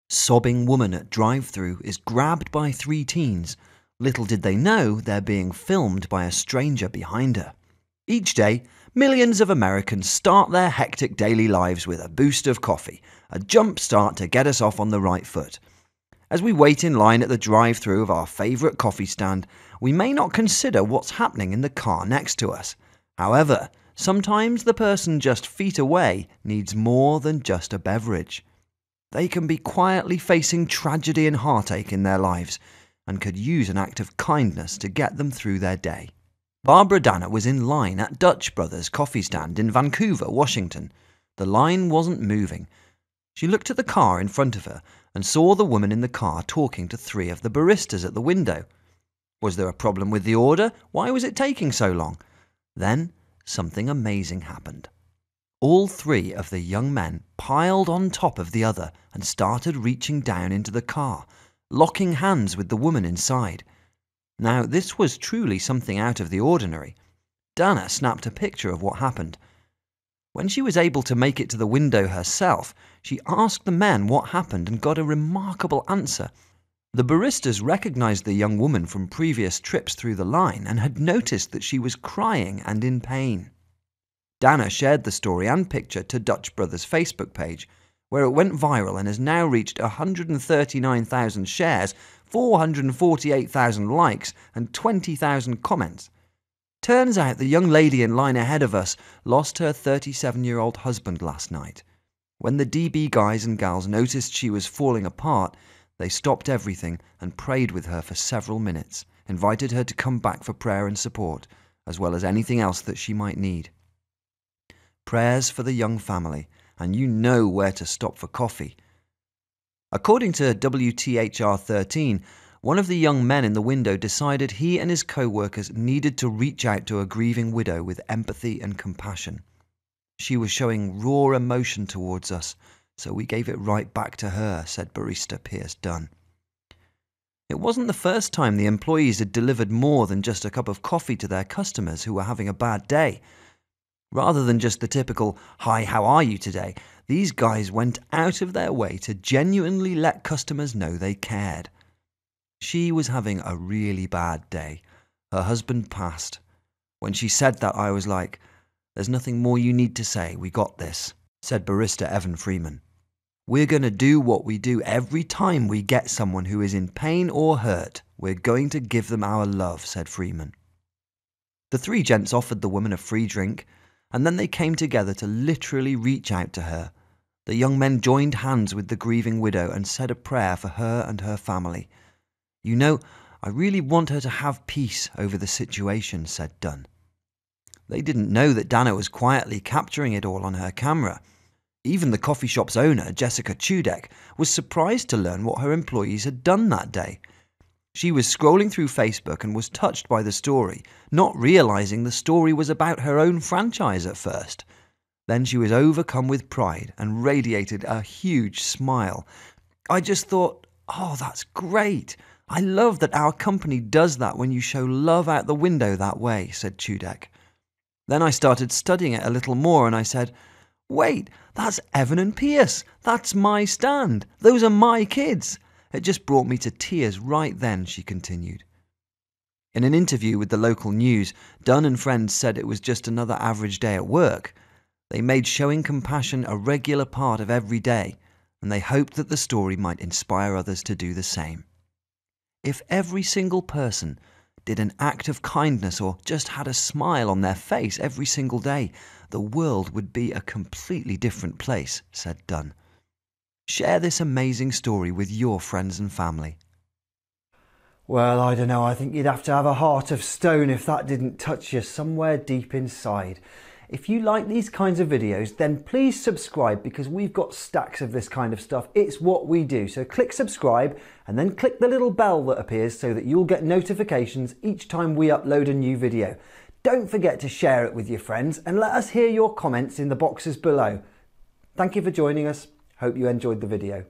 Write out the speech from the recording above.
Sobbing woman at Drive-Thru is grabbed by three teens. Little did they know they're being filmed by a stranger behind her. Each day, millions of Americans start their hectic daily lives with a boost of coffee, a jumpstart to get us off on the right foot. As we wait in line at the drive-thru of our favourite coffee stand, we may not consider what's happening in the car next to us. However, sometimes the person just feet away needs more than just a beverage. They can be quietly facing tragedy and heartache in their lives and could use an act of kindness to get them through their day. Barbara Danner was in line at Dutch Brothers coffee stand in Vancouver, Washington. The line wasn't moving. She looked at the car in front of her and saw the woman in the car talking to three of the baristas at the window. Was there a problem with the order? Why was it taking so long? Then something amazing happened. All three of the young men piled on top of the other and started reaching down into the car, locking hands with the woman inside. Now, this was truly something out of the ordinary. Dana snapped a picture of what happened. When she was able to make it to the window herself, she asked the men what happened and got a remarkable answer. The baristas recognized the young woman from previous trips through the line and had noticed that she was crying and in pain. Dana shared the story and picture to Dutch Brothers' Facebook page, where it went viral and has now reached 139,000 shares, 448,000 likes and 20,000 comments. Turns out the young lady in line ahead of us lost her 37-year-old husband last night. When the DB guys and gals noticed she was falling apart, they stopped everything and prayed with her for several minutes, invited her to come back for prayer and support, as well as anything else that she might need. Prayers for the young family, and you know where to stop for coffee. According to WTHR 13, one of the young men in the window decided he and his co-workers needed to reach out to a grieving widow with empathy and compassion. She was showing raw emotion towards us, so we gave it right back to her, said barista Pierce Dunn. It wasn't the first time the employees had delivered more than just a cup of coffee to their customers who were having a bad day. Rather than just the typical, "Hi, how are you today?" these guys went out of their way to genuinely let customers know they cared. She was having a really bad day. Her husband passed. When she said that, I was like, "There's nothing more you need to say, we got this," said barista Evan Freeman. "We're going to do what we do every time we get someone who is in pain or hurt. We're going to give them our love," said Freeman. The three gents offered the woman a free drink, and then they came together to literally reach out to her. The young men joined hands with the grieving widow and said a prayer for her and her family. "You know, I really want her to have peace over the situation," said Dunn. They didn't know that Dana was quietly capturing it all on her camera. Even the coffee shop's owner, Jessica Chudek, was surprised to learn what her employees had done that day. She was scrolling through Facebook and was touched by the story, not realizing the story was about her own franchise at first. Then she was overcome with pride and radiated a huge smile. "I just thought, oh, that's great. I love that our company does that when you show love out the window that way," said Chudek. Then I started studying it a little more and I said, "Wait, that's Evan and Pierce. That's my stand. Those are my kids." It just brought me to tears right then, she continued. In an interview with the local news, Dunn and friends said it was just another average day at work. They made showing compassion a regular part of every day, and they hoped that the story might inspire others to do the same. If every single person did an act of kindness or just had a smile on their face every single day, the world would be a completely different place, said Dunn. Share this amazing story with your friends and family. Well, I don't know, I think you'd have to have a heart of stone if that didn't touch you somewhere deep inside. If you like these kinds of videos, then please subscribe because we've got stacks of this kind of stuff. It's what we do. So click subscribe and then click the little bell that appears so that you'll get notifications each time we upload a new video. Don't forget to share it with your friends and let us hear your comments in the boxes below. Thank you for joining us. Hope you enjoyed the video.